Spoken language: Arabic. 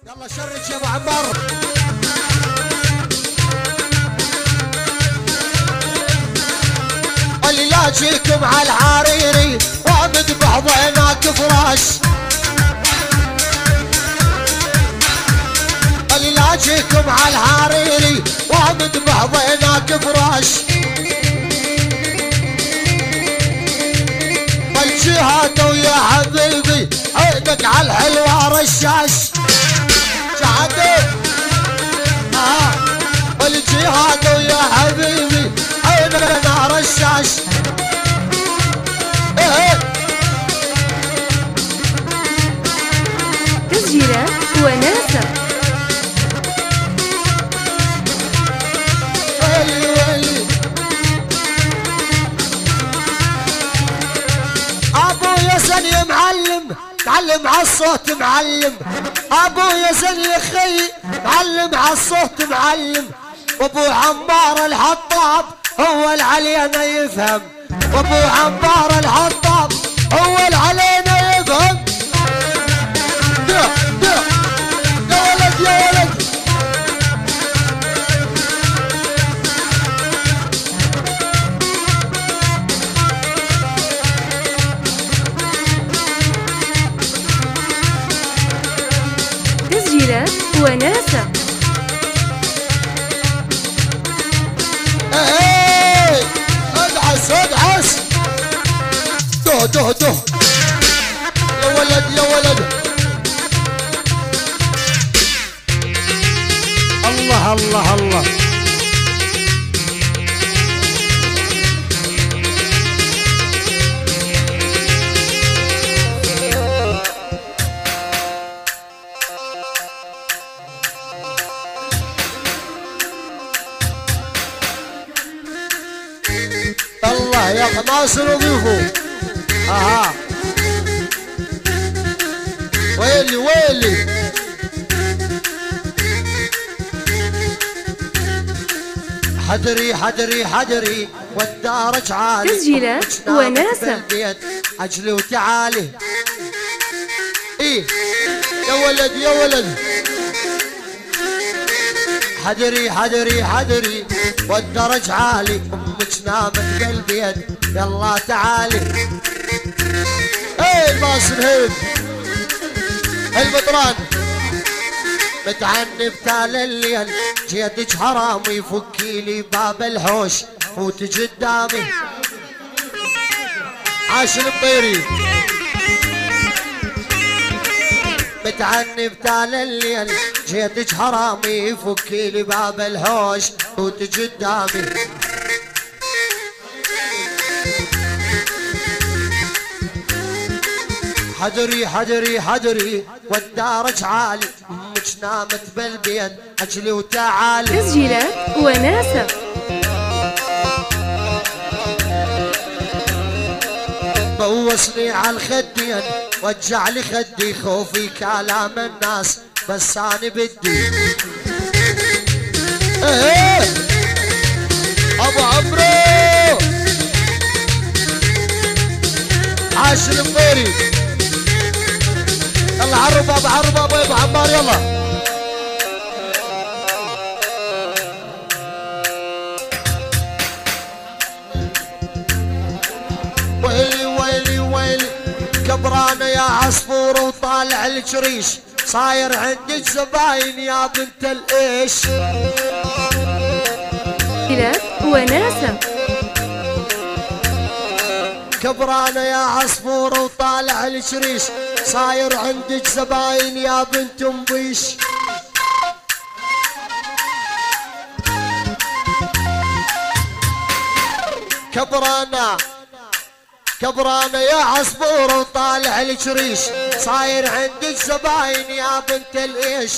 يلا شرك يا ابو عمار. اللي لا جيكم على العريري وامد بحضناك فراش. اللي لا جيكم على العريري وامد بحضناك فراش. بالجهات ويا حبيبي عينك على الحلوة رشاش. شهادة بالجهات ويا حبيبي عينك على رشاش. تسجيلات وناسة. ابويا زين يا معلم معلم عالصوت معلم. ابويا زين يا خي معلم عالصوت معلم. وابو عمار الحطاب هو اللي علينا يفهم. وابو عمار الحطاب هو اللي علينا يفهم. يا ولد يا ولد. تسجيلات وناسة. ادعس ادعس. ده يا ولد يا ولد. الله الله الله. الله يا ناصر وضيفه. اها ويلي ويلي. حدري حدري حدري والدار جعالي. تسجيلات وناسة. اجلي وتعالي. ايه يا ولد يا ولد. حدري حدري حدري والدرج عالي. امك نامت بالبيت يلا تعالي. ايه الناصر هيد البطران متعني بتال الليل. جيتك حرامي فكي لي باب الحوش فوت قدامي. عاش المطيري. متعني بتال الليل جيتك حرامي فكي لي باب الحوش فوت قدامي. حدري حدري حدري والدارج عالي. امك نامت بالبيت اجلي وتعالي. تسجيلات وناسة. بوصني على الخدين وجع لي خدي خوفي كلام الناس بس انا بدي. ايه ابو عمرو عاش المطيري. يلا عرب ابو عمار يلا. ويلي ويلي ويلي كبرانه يا عصفور وطالع الجريش. صاير عندك زباين يا بنت الايش. تسجيلات وناسة. كبرانه يا عصفور وطالع الجريش. صاير عندك زباين يا بنت ام بيش. كبرانه يا عصفور وطالع الجريش. صاير عندك زباين يا بنت الايش.